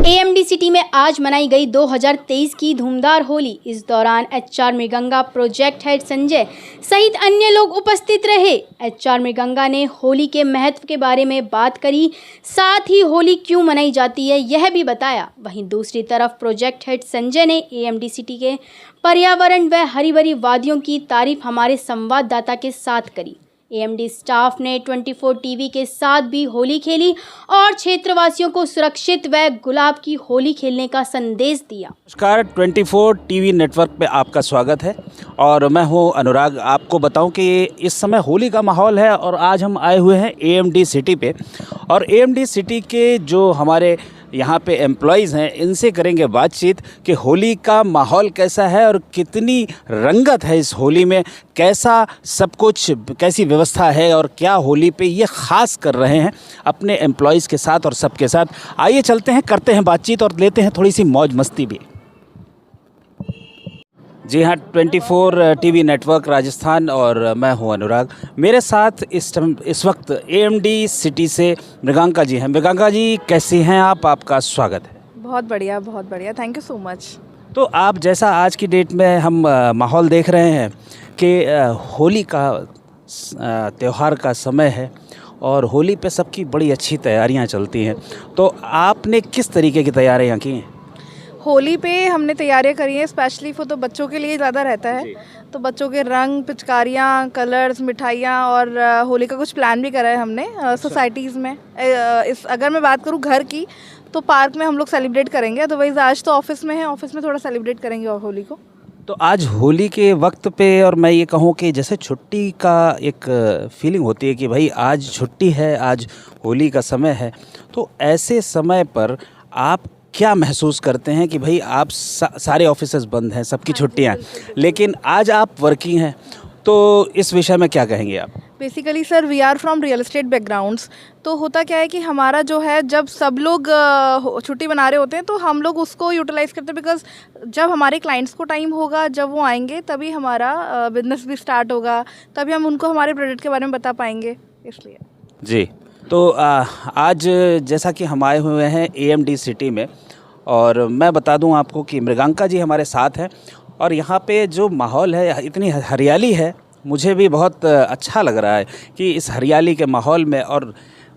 AMD city में आज मनाई गई 2023 की धूमधार होली। इस दौरान एचआर मृगंगा प्रोजेक्ट हेड संजय सहित अन्य लोग उपस्थित रहे। एचआर मृगंगा ने होली के महत्व के बारे में बात करी, साथ ही होली क्यों मनाई जाती है यह भी बताया। वहीं दूसरी तरफ प्रोजेक्ट हेड संजय ने एएमडी सिटी के पर्यावरण व हरी भरी वादियों की तारीफ हमारे संवाददाता के साथ करी। एएमडी स्टाफ ने 24 टीवी के साथ भी होली खेली और क्षेत्रवासियों को सुरक्षित व गुलाब की होली खेलने का संदेश दिया। नमस्कार, 24 टीवी नेटवर्क पे आपका स्वागत है और मैं हूं अनुराग। आपको बताऊं कि इस समय होली का माहौल है और आज हम आए हुए हैं एएमडी सिटी पे और एएमडी सिटी के जो हमारे यहाँ पे एम्प्लॉयज़ हैं इनसे करेंगे बातचीत कि होली का माहौल कैसा है और कितनी रंगत है इस होली में, कैसा सब कुछ, कैसी व्यवस्था है और क्या होली पे ये ख़ास कर रहे हैं अपने एम्प्लॉयज़ के साथ और सबके साथ। आइए चलते हैं, करते हैं बातचीत और लेते हैं थोड़ी सी मौज मस्ती भी। जी हाँ, 24 टीवी नेटवर्क राजस्थान और मैं हूँ अनुराग। मेरे साथ इस वक्त एएमडी सिटी से मृगांका जी हैं। मृगांका जी कैसी हैं आप? आपका स्वागत है। बहुत बढ़िया, थैंक यू सो मच। तो आप जैसा आज की डेट में हम माहौल देख रहे हैं कि होली का त्यौहार का समय है और होली पे सबकी बड़ी अच्छी तैयारियां चलती हैं, तो आपने किस तरीके की तैयारियां की हैं? होली पे हमने तैयारियां करी हैं स्पेशली फॉर, तो बच्चों के लिए ज़्यादा रहता है, तो बच्चों के रंग, पिचकारियाँ, कलर्स, मिठाइयाँ और होली का कुछ प्लान भी करा है हमने सोसाइटीज़ में। अगर मैं बात करूँ घर की तो पार्क में हम लोग सेलिब्रेट करेंगे, अदरवाइज़ आज तो ऑफिस में है, ऑफिस में थोड़ा सेलिब्रेट करेंगे और होली को। तो आज होली के वक्त पे और मैं ये कहूँ कि जैसे छुट्टी का एक फीलिंग होती है कि भाई आज छुट्टी है, आज होली का समय है, तो ऐसे समय पर आप क्या महसूस करते हैं कि भाई आप सारे ऑफिसेज बंद हैं, सबकी छुट्टियां हैं, लेकिन आज आप वर्किंग हैं, तो इस विषय में क्या कहेंगे आप? Basically sir, we are from real estate backgrounds, तो होता क्या है कि हमारा जो है, जब सब लोग छुट्टी बना रहे होते हैं तो हम लोग उसको यूटिलाइज़ करते हैं, बिकॉज जब हमारे क्लाइंट्स को टाइम होगा, जब वो आएंगे तभी हमारा बिजनेस भी स्टार्ट होगा, तभी हम उनको हमारे प्रोडक्ट के बारे में बता पाएंगे, इसलिए। जी, तो आज जैसा कि हम आए हुए हैं एएमडी सिटी में और मैं बता दूं आपको कि मृगांका जी हमारे साथ हैं और यहाँ पे जो माहौल है, इतनी हरियाली है, मुझे भी बहुत अच्छा लग रहा है कि इस हरियाली के माहौल में और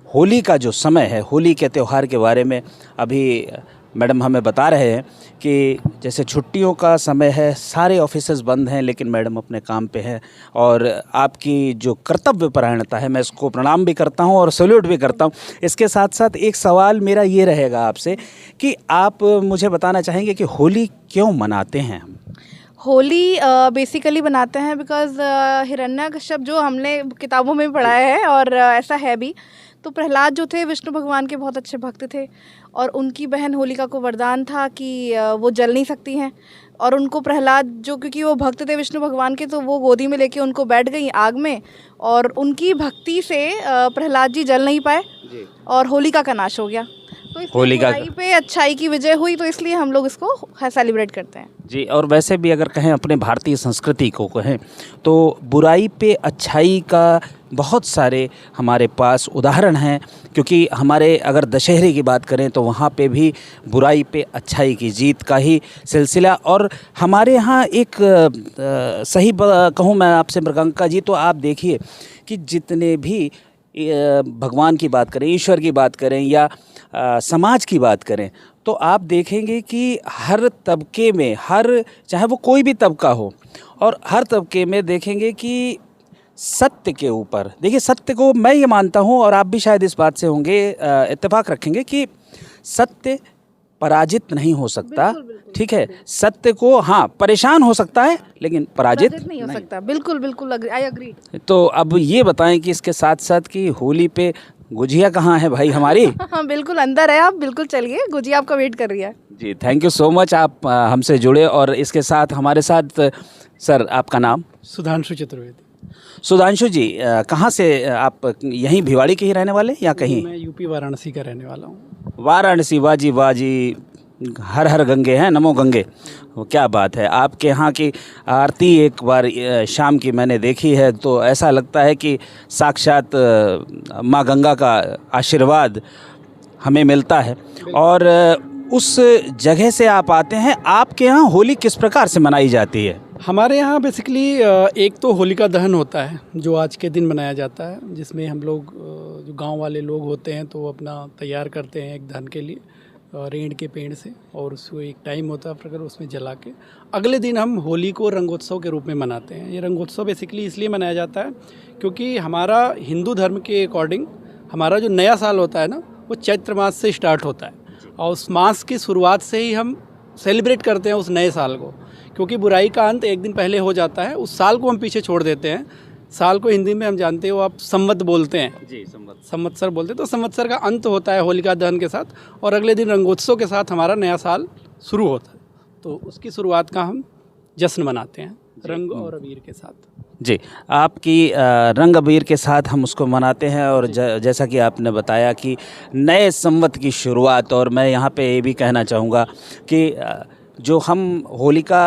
होली का जो समय है, होली के त्यौहार के बारे में अभी मैडम हमें बता रहे हैं कि जैसे छुट्टियों का समय है, सारे ऑफिसेज बंद हैं, लेकिन मैडम अपने काम पे हैं और आपकी जो कर्तव्य परायणता है, मैं इसको प्रणाम भी करता हूं और सैल्यूट भी करता हूं। इसके साथ साथ एक सवाल मेरा ये रहेगा आपसे कि आप मुझे बताना चाहेंगे कि होली क्यों मनाते हैं हम? होली बेसिकली बनाते हैं बिकॉज हिरण्यकश्यप, जो हमने किताबों में पढ़ा है और ऐसा है भी, तो प्रहलाद जो थे विष्णु भगवान के बहुत अच्छे भक्त थे और उनकी बहन होलिका को वरदान था कि वो जल नहीं सकती हैं, और उनको प्रहलाद जो, क्योंकि वो भक्त थे विष्णु भगवान के, तो वो गोदी में लेके उनको बैठ गई आग में और उनकी भक्ति से प्रहलाद जी जल नहीं पाए और होलिका का नाश हो गया। तो होलिका पे अच्छाई की विजय हुई, तो इसलिए हम लोग इसको सेलिब्रेट करते हैं। जी, और वैसे भी अगर कहें अपने भारतीय संस्कृति को कहें तो बुराई पे अच्छाई का बहुत सारे हमारे पास उदाहरण हैं, क्योंकि हमारे अगर दशहरे की बात करें तो वहाँ पे भी बुराई पे अच्छाई की जीत का ही सिलसिला। और हमारे यहाँ एक सही कहूँ मैं आपसे मृगांका जी, तो आप देखिए कि जितने भी भगवान की बात करें, ईश्वर की बात करें या समाज की बात करें, तो आप देखेंगे कि हर तबके में, चाहे वो कोई भी तबका हो, और हर तबके में देखेंगे कि सत्य के ऊपर, देखिए सत्य को मैं ये मानता हूँ और आप भी शायद इस बात से होंगे इत्तेफाक रखेंगे कि सत्य पराजित नहीं हो सकता। ठीक है, सत्य को हाँ परेशान हो सकता है लेकिन पराजित नहीं हो सकता। बिल्कुल, आई एग्री। तो अब ये बताएं कि इसके साथ साथ कि होली पे गुजिया कहाँ है भाई हमारी? हाँ बिल्कुल, अंदर है, आप बिल्कुल चलिए, गुजिया आपका वेट कर रही है। जी, थैंक यू सो मच, आप हमसे जुड़े। और इसके साथ हमारे साथ सर, आपका नाम? सुधांशु चतुर्वेदी। सुधांशु जी, कहाँ से आप? यहीं भिवाड़ी के ही रहने वाले या कहीं? मैं यूपी वाराणसी का रहने वाला हूँ। वाराणसी, वाह जी, हर हर गंगे हैं, नमो गंगे। क्या बात है, आपके यहाँ की आरती एक बार शाम की मैंने देखी है, तो ऐसा लगता है कि साक्षात माँ गंगा का आशीर्वाद हमें मिलता है। और उस जगह से आप आते हैं। आपके यहाँ होली किस प्रकार से मनाई जाती है? हमारे यहाँ बेसिकली एक तो होलिका दहन होता है जो आज के दिन मनाया जाता है, जिसमें हम लोग जो गांव वाले लोग होते हैं तो वो अपना तैयार करते हैं एक दहन के लिए रेंड के पेड़ से, और उसको एक टाइम होता है प्रकार उसमें जला के अगले दिन हम होली को रंगोत्सव के रूप में मनाते हैं। ये रंगोत्सव बेसिकली इसलिए मनाया जाता है क्योंकि हमारा हिंदू धर्म के अकॉर्डिंग हमारा जो नया साल होता है ना, वो चैत्र मास से स्टार्ट होता है, और उस मास की शुरुआत से ही हम सेलिब्रेट करते हैं उस नए साल को, क्योंकि बुराई का अंत एक दिन पहले हो जाता है। उस साल को हम पीछे छोड़ देते हैं। साल को हिंदी में हम जानते हो आप संवत बोलते हैं जी, संवत्सर बोलते हैं। तो संवत्सर का अंत होता है होलिका दहन के साथ, और अगले दिन रंगोत्सव के साथ हमारा नया साल शुरू होता है। तो उसकी शुरुआत का हम जश्न मनाते हैं रंग और अबीर के साथ। जी, आपकी रंग अबीर के साथ हम उसको मनाते हैं। और जैसा कि आपने बताया कि नए संवत की शुरुआत, और मैं यहाँ पे ये भी कहना चाहूँगा कि जो हम होलिका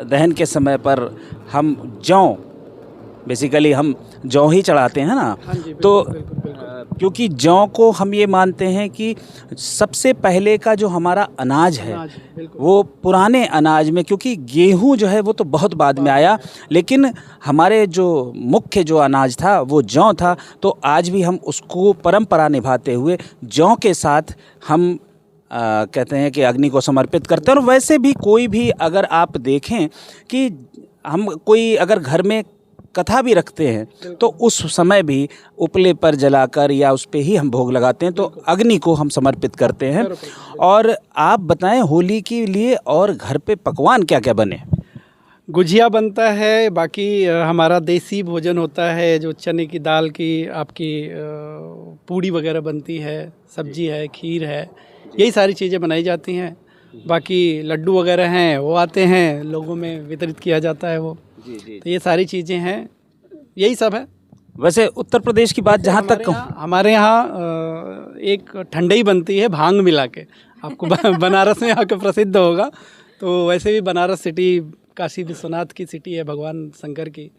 दहन के समय पर हम जौ बेसिकली हम जौ ही चढ़ाते हैं ना। हाँ जी, बिल्कुल, तो बिल्कुल, बिल्कुल। क्योंकि जौ को हम ये मानते हैं कि सबसे पहले का जो हमारा अनाज है वो पुराने अनाज में, क्योंकि गेहूं जो है वो तो बहुत बाद में आया, लेकिन हमारे जो मुख्य जो अनाज था वो जौ था। तो आज भी हम उसको परंपरा निभाते हुए जौ के साथ हम कहते हैं कि अग्नि को समर्पित करते हैं। और वैसे भी कोई भी अगर आप देखें कि हम कोई अगर घर में कथा भी रखते हैं तो उस समय भी उपले पर जलाकर या उस पे ही हम भोग लगाते हैं, तो अग्नि को हम समर्पित करते हैं। और आप बताएं होली के लिए और घर पे पकवान क्या क्या बने? गुजिया बनता है, बाकी हमारा देसी भोजन होता है जो चने की दाल की आपकी पूड़ी वगैरह बनती है, सब्जी है, खीर है, यही सारी चीज़ें बनाई जाती हैं। बाकी लड्डू वगैरह हैं वो आते हैं, लोगों में वितरित किया जाता है वो। तो ये सारी चीज़ें हैं, यही सब है। वैसे उत्तर प्रदेश की बात जहाँ तक हमारे यहाँ एक ठंडई बनती है भांग मिला के, आपको बनारस में आकर प्रसिद्ध होगा। तो वैसे भी बनारस सिटी काशी विश्वनाथ की सिटी है, भगवान शंकर की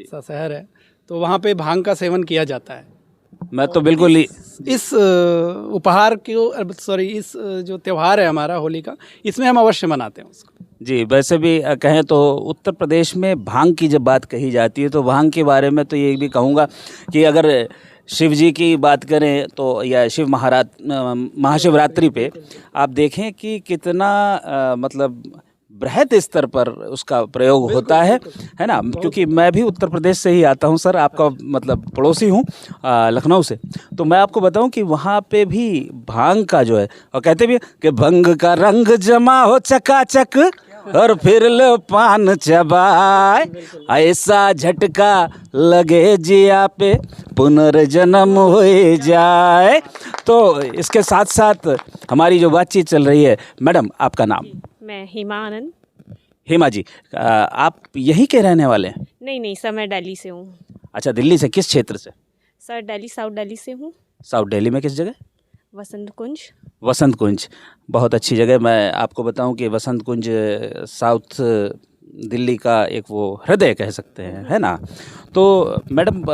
शहर है, तो वहाँ पे भांग का सेवन किया जाता है। मैं तो बिल्कुल ही इस उपहार को सॉरी इस जो त्यौहार है हमारा होली का, इसमें हम अवश्य मनाते हैं उसको। जी, वैसे भी कहें तो उत्तर प्रदेश में भांग की जब बात कही जाती है तो भांग के बारे में तो ये भी कहूँगा कि अगर शिव जी की बात करें तो या शिव महाशिवरात्रि पे आप देखें कि कितना मतलब बृहद स्तर पर उसका प्रयोग होता है ना। क्योंकि मैं भी उत्तर प्रदेश से ही आता हूं सर, आपका मतलब पड़ोसी हूं लखनऊ से। तो मैं आपको बताऊं कि वहाँ पे भी भांग का जो है, और कहते भी कि भंग का रंग जमा हो चकाचक और फिर लो पान चबाए, ऐसा झटका लगे जिया पे पुनर्जन्म हो जाए। तो इसके साथ साथ हमारी जो बातचीत चल रही है, मैडम आपका नाम? मैं हिमा आनंद। हिमा जी, आप यहीं के रहने वाले हैं? नहीं सर, मैं दिल्ली से हूँ। अच्छा, दिल्ली से किस क्षेत्र से? सर दिल्ली, साउथ दिल्ली से हूँ। साउथ दिल्ली में किस जगह? वसंत कुंज। वसंत कुंज बहुत अच्छी जगह। मैं आपको बताऊं कि वसंत कुंज साउथ दिल्ली का एक वो हृदय कह सकते हैं, है ना। तो मैडम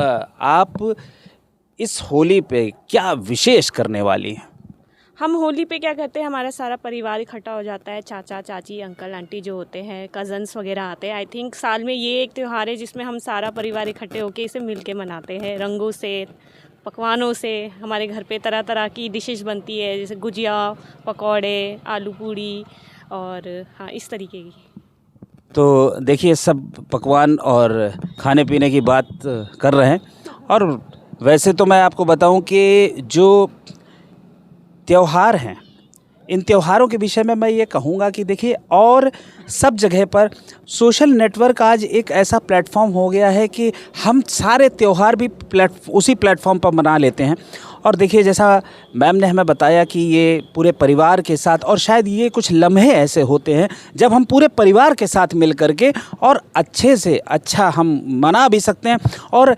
आप इस होली पे क्या विशेष करने वाली हैं? हम होली पे क्या करते हैं, हमारा सारा परिवार इकट्ठा हो जाता है, चाचा चाची अंकल आंटी जो होते हैं, कज़न्स वगैरह आते हैं। आई थिंक साल में ये एक त्यौहार है जिसमें हम सारा परिवार इकट्ठे होकर इसे मिल के मनाते हैं। रंगों से, पकवानों से, हमारे घर पे तरह तरह की डिशेस बनती है, जैसे गुजिया, पकौड़े, आलू पूड़ी और हाँ इस तरीके की। तो देखिए, सब पकवान और खाने पीने की बात कर रहे हैं। और वैसे तो मैं आपको बताऊं कि जो त्यौहार हैं, इन त्योहारों के विषय में मैं ये कहूँगा कि देखिए, और सब जगह पर सोशल नेटवर्क आज एक ऐसा प्लेटफॉर्म हो गया है कि हम सारे त्यौहार भी उसी प्लेटफॉर्म पर मना लेते हैं। और देखिए, जैसा मैम ने हमें बताया कि ये पूरे परिवार के साथ, और शायद ये कुछ लम्हे ऐसे होते हैं जब हम पूरे परिवार के साथ मिल करके और अच्छे से अच्छा हम मना भी सकते हैं, और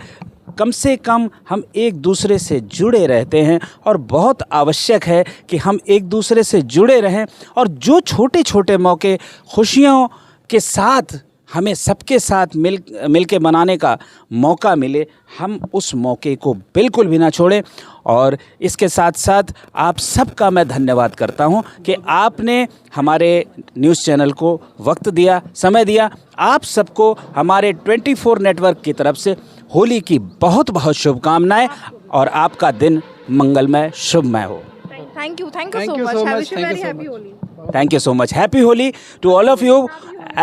कम से कम हम एक दूसरे से जुड़े रहते हैं। और बहुत आवश्यक है कि हम एक दूसरे से जुड़े रहें, और जो छोटे छोटे मौके खुशियों के साथ हमें सबके साथ मिल के मनाने का मौका मिले, हम उस मौके को बिल्कुल भी ना छोड़ें। और इसके साथ साथ आप सबका मैं धन्यवाद करता हूं कि आपने हमारे न्यूज़ चैनल को वक्त दिया, समय दिया। आप सबको हमारे 24 नेटवर्क की तरफ से होली की बहुत बहुत शुभकामनाएं और आपका दिन मंगलमय शुभमय हो। Thank you Thank so you much, so I much. wish you Thank very you so happy much. Holi. Thank you so much. Happy Holi to all of you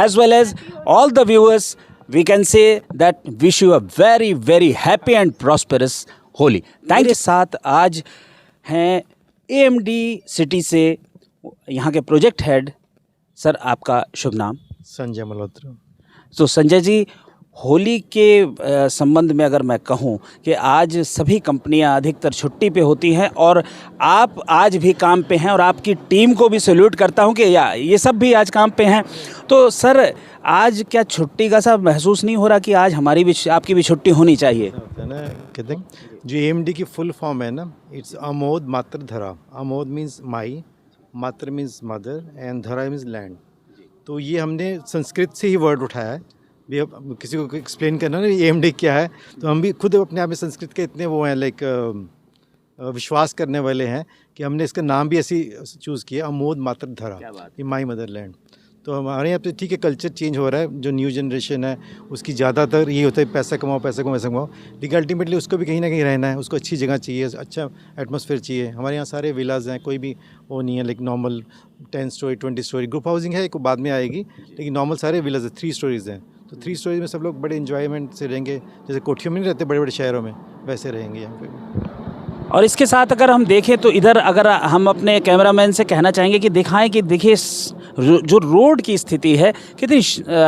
as well as all the viewers. We can say that wish you a very very happy and prosperous Holi. Thank you. साथ आज हैं AMD city से यहाँ के project head sir, आपका शुभ नाम? संजय मल्होत्रा। तो संजय जी, होली के संबंध में अगर मैं कहूँ कि आज सभी कंपनियां अधिकतर छुट्टी पे होती हैं और आप आज भी काम पे हैं और आपकी टीम को भी सैल्यूट करता हूँ कि ये सब भी आज काम पे हैं। तो सर, आज क्या छुट्टी का सा महसूस नहीं हो रहा कि आज हमारी भी आपकी भी छुट्टी होनी चाहिए? होता है ना, कहते हैं जो AMD की फुल फॉर्म है ना, इट्स अमोद मात्र धरा। अमोद मीन्स माई, मात्र मीन्स मदर एंड धरा मीन्स लैंड। तो ये हमने संस्कृत से ही वर्ड उठाया है। भी अब किसी को एक्सप्लेन करना ना AMD क्या है, तो हम भी खुद अपने आप में संस्कृत के इतने वो हैं, लाइक विश्वास करने वाले हैं कि हमने इसका नाम भी ऐसी चूज़ किया, अमोद मात्र धरा, ये माई मदर लैंड। तो हमारे यहाँ पे ठीक है, कल्चर चेंज हो रहा है। जो न्यू जनरेशन है उसकी ज़्यादातर ये होता है पैसा कमाओ पैसा कमाओ पैसा कमाओ, लेकिन अल्टीमेटली उसको भी कहीं ना कहीं रहना है, उसको अच्छी जगह चाहिए, अच्छा एटमॉस्फेयर चाहिए। हमारे यहाँ सारे विलाज हैं, कोई भी वो नहीं है like normal 10 story 20 story. Group housing है, एक बाद में आएगी, लेकिन नॉर्मल सारे विलाज है, 3 स्टोरीज़ हैं। तो 3 स्टोरीज में सब लोग बड़े इन्जॉयमेंट से रहेंगे, जैसे कोठियों में नहीं रहते बड़े बड़े शहरों में, वैसे रहेंगे यहाँ पे। और इसके साथ अगर हम देखें तो इधर अगर हम अपने कैमरामैन से कहना चाहेंगे कि दिखाएं कि देखिए जो रोड की स्थिति है कितनी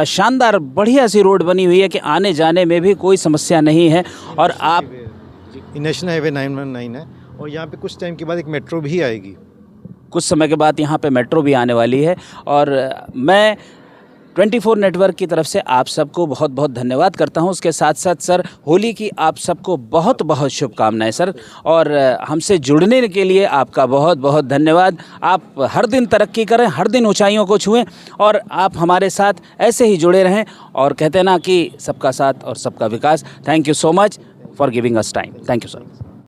शानदार बढ़िया सी रोड बनी हुई है कि आने जाने में भी कोई समस्या नहीं है। और आप नेशनल हाईवे 919 है और यहाँ पे कुछ टाइम के बाद एक मेट्रो भी आएगी। कुछ समय के बाद यहाँ पे मेट्रो भी आने वाली है। और मैं 24 नेटवर्क की तरफ से आप सबको बहुत बहुत धन्यवाद करता हूं। उसके साथ साथ सर, होली की आप सबको बहुत बहुत शुभकामनाएं सर, और हमसे जुड़ने के लिए आपका बहुत बहुत धन्यवाद। आप हर दिन तरक्की करें, हर दिन ऊंचाइयों को छुएं और आप हमारे साथ ऐसे ही जुड़े रहें। और कहते हैं ना कि सबका साथ और सबका विकास। Thank you so much for giving us time. Thank you sir.